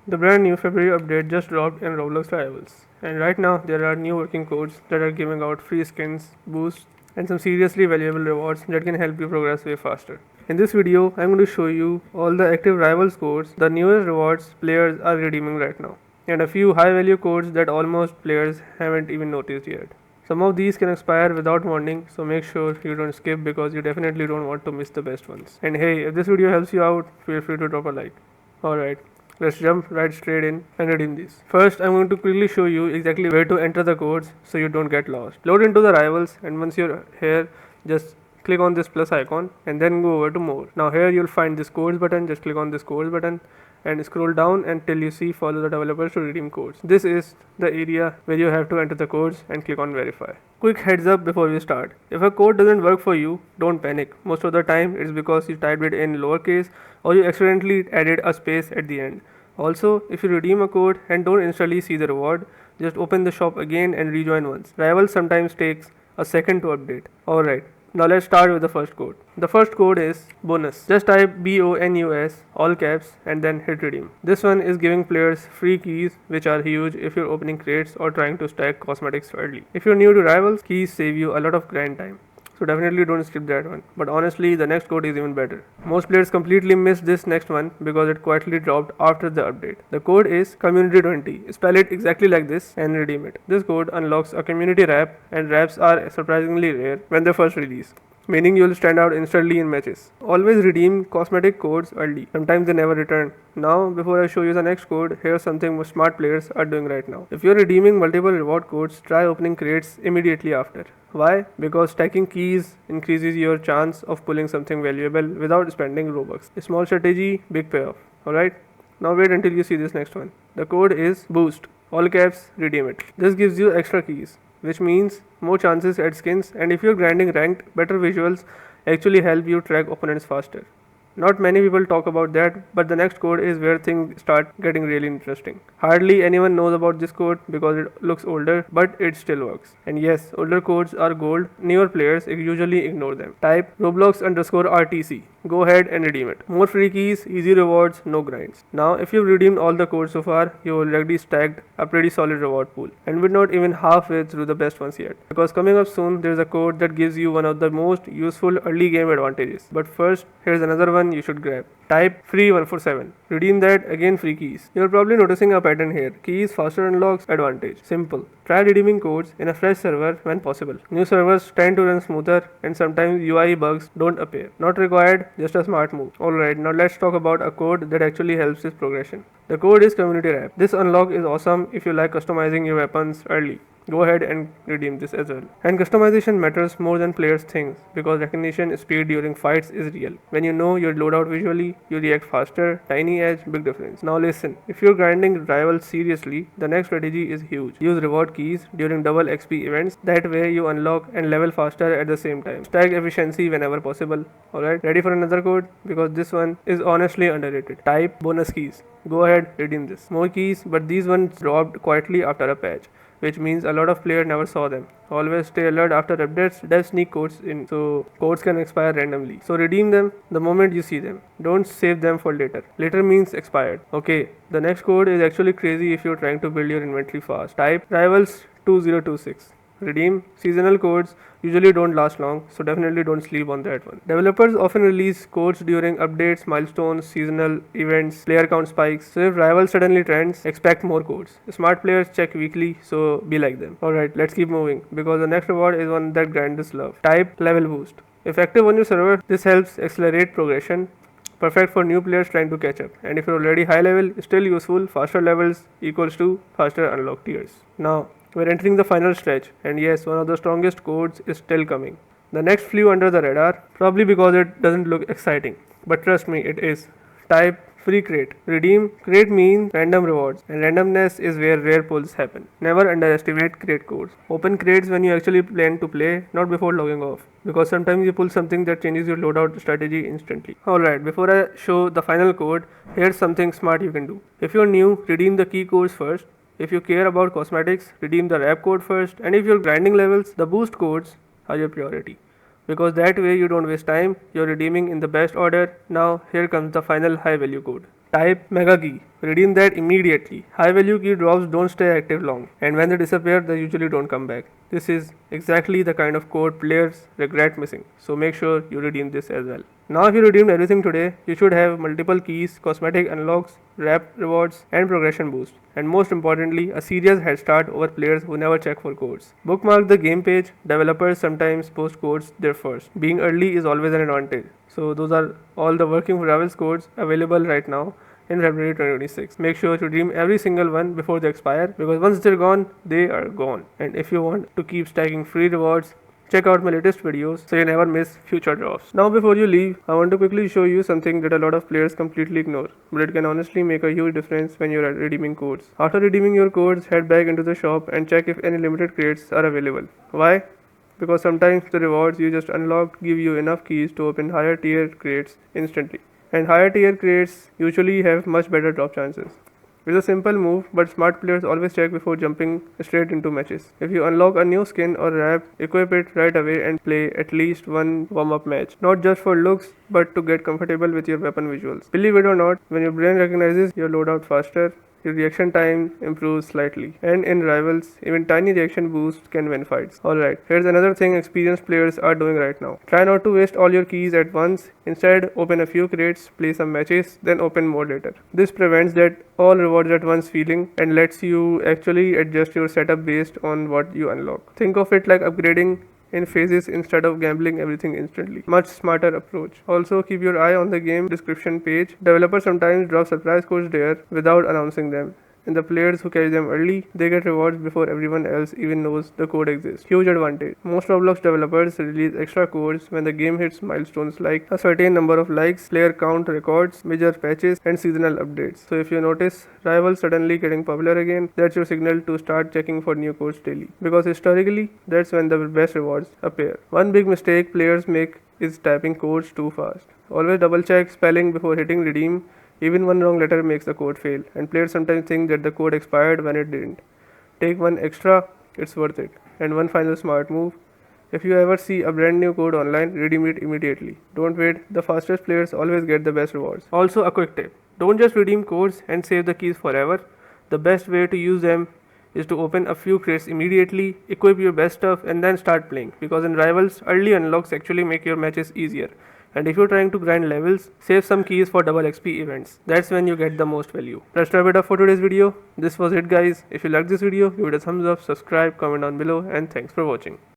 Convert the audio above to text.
The brand new February update just dropped in Roblox Rivals, and right now there are new working codes that are giving out free skins, boosts, and some seriously valuable rewards that can help you progress way faster. In this video, I'm going to show you all the active Rivals codes, the newest rewards players are redeeming right now, and a few high value codes that almost players haven't even noticed yet. Some of these can expire without warning, so make sure you don't skip because you definitely don't want to miss the best ones. And hey, if this video helps you out, feel free to drop a like. Alright, let's jump right straight in and redeem these. First, I'm going to quickly show you exactly where to enter the codes so you don't get lost. Load into the Rivals, and once you're here, just click on this plus icon and then go over to more. Now here you'll find this codes button, just click on this codes button and scroll down until you see follow the developers to redeem codes. This is the area where you have to enter the codes and click on verify. Quick heads up before we start. If a code doesn't work for you, don't panic. Most of the time it's because you typed it in lowercase or you accidentally added a space at the end. Also, if you redeem a code and don't instantly see the reward, just open the shop again and rejoin once. Rival sometimes takes a second to update. Alright, now let's start with the first code. The first code is bonus. Just type BONUS all caps and then hit redeem. This one is giving players free keys which are huge if you're opening crates or trying to stack cosmetics early. If you're new to Rivals, keys save you a lot of grind time. So definitely don't skip that one. But honestly, the next code is even better. Most players completely missed this next one because it quietly dropped after the update. The code is community20. Spell it exactly like this and redeem it. This code unlocks a community wrap, and wraps are surprisingly rare when they first release, meaning you'll stand out instantly in matches. Always redeem cosmetic codes early. Sometimes they never return. Now, before I show you the next code, here's something most smart players are doing right now. If you're redeeming multiple reward codes, try opening crates immediately after. Why? Because stacking keys increases your chance of pulling something valuable without spending Robux. A small strategy, big payoff. Alright? Now wait until you see this next one. The code is boost. All caps, redeem it. This gives you extra keys, which means more chances at skins, and if you're grinding ranked, better visuals actually help you track opponents faster. Not many people talk about that, but the next code is where things start getting really interesting. Hardly anyone knows about this code because it looks older, but it still works. And yes, older codes are gold. Newer players usually ignore them. Type Roblox_RTC. Go ahead and redeem it. More free keys, easy rewards, no grinds. Now, if you've redeemed all the codes so far, you already stacked a pretty solid reward pool. And we're not even halfway through the best ones yet. Because coming up soon, there's a code that gives you one of the most useful early game advantages. But first, here's another one you should grab. Type free147. Redeem that, again free keys. You're probably noticing a pattern here. Keys faster unlocks advantage. Simple. Try redeeming codes in a fresh server when possible. New servers tend to run smoother and sometimes UI bugs don't appear. Not required, just a smart move. Alright, now let's talk about a code that actually helps this progression. The code is community wrap. This unlock is awesome if you like customizing your weapons early. Go ahead and redeem this as well. And customization matters more than players think because recognition speed during fights is real. When you know your loadout visually, you react faster. Tiny edge, big difference. Now listen, if you're grinding Rivals seriously, the next strategy is huge. Use reward keys during double XP events. That way you unlock and level faster at the same time. Stack efficiency whenever possible. Alright, ready for another code? Because this one is honestly underrated. Type bonus keys. Go ahead, redeem this. More keys, but these ones dropped quietly after a patch, which means a lot of players never saw them. Always stay alert after updates. Devs sneak codes in, so codes can expire randomly. So redeem them the moment you see them. Don't save them for later. Later means expired. Okay, the next code is actually crazy if you're trying to build your inventory fast. Type Rivals2026. Redeem. Seasonal codes usually don't last long, so definitely don't sleep on that one. Developers often release codes during updates, milestones, seasonal events, player count spikes. So if Rival suddenly trends, expect more codes. Smart players check weekly, so be like them. Alright, let's keep moving because the next reward is one that grinders love. Type level boost. If active on your server, this helps accelerate progression. Perfect for new players trying to catch up. And if you're already high level, still useful. Faster levels equals to faster unlock tiers. Now, we're entering the final stretch, and yes, one of the strongest codes is still coming. The next flew under the radar, probably because it doesn't look exciting, but trust me, it is. Type free crate. Redeem. Crate means random rewards, and randomness is where rare pulls happen. Never underestimate crate codes. Open crates when you actually plan to play, not before logging off, because sometimes you pull something that changes your loadout strategy instantly. Alright, before I show the final code, here's something smart you can do. If you're new, redeem the key codes first. If you care about cosmetics, redeem the wrap code first, and if you're grinding levels, the boost codes are your priority. Because that way you don't waste time, you're redeeming in the best order. Now here comes the final high value code. type mega key. Redeem that immediately. High value key drops don't stay active long, and when they disappear, they usually don't come back. This is exactly the kind of code players regret missing, so make sure you redeem this as well. Now, if you redeemed everything today, you should have multiple keys, cosmetic unlocks, wrap rewards, and progression boost, and most importantly, a serious head start over players who never check for codes. Bookmark the game page. Developers sometimes post codes there first. Being early is always an advantage. So, those are all the working Rivals codes available right now in February 2026. Make sure to redeem every single one before they expire, because once they're gone, they are gone. And if you want to keep stacking free rewards, check out my latest videos so you never miss future drops. Now, before you leave, I want to quickly show you something that a lot of players completely ignore, but it can honestly make a huge difference when you're redeeming codes. After redeeming your codes, head back into the shop and check if any limited crates are available. Why? Because sometimes the rewards you just unlocked give you enough keys to open higher tier crates instantly. And higher tier crates usually have much better drop chances. It's a simple move, but smart players always check before jumping straight into matches. If you unlock a new skin or wrap, equip it right away and play at least one warm-up match. Not just for looks, but to get comfortable with your weapon visuals. Believe it or not, when your brain recognizes your loadout faster, your reaction time improves slightly. And in Rivals, even tiny reaction boosts can win fights. Alright, here's another thing experienced players are doing right now. Try not to waste all your keys at once. Instead, open a few crates, play some matches, then open more later. This prevents that all rewards at once feeling and lets you actually adjust your setup based on what you unlock. Think of it like upgrading in phases instead of gambling everything instantly. Much smarter approach. Also, keep your eye on the game description page. Developers sometimes drop surprise codes there without announcing them. And the players who catch them early, they get rewards before everyone else even knows the code exists. Huge advantage. Most Roblox developers release extra codes when the game hits milestones like a certain number of likes, player count records, major patches, and seasonal updates. So if you notice Rivals suddenly getting popular again, that's your signal to start checking for new codes daily. Because historically, that's when the best rewards appear. One big mistake players make is typing codes too fast. Always double check spelling before hitting redeem. Even one wrong letter makes the code fail, and players sometimes think that the code expired when it didn't. Take one extra, it's worth it. And one final smart move. If you ever see a brand new code online, redeem it immediately. Don't wait, the fastest players always get the best rewards. Also, a quick tip. Don't just redeem codes and save the keys forever. The best way to use them is to open a few crates immediately, equip your best stuff, and then start playing. Because in Rivals, early unlocks actually make your matches easier. And if you're trying to grind levels, save some keys for double XP events. That's when you get the most value. Let's wrap it up for today's video. This was it, guys. If you liked this video, give it a thumbs up, subscribe, comment down below, and thanks for watching.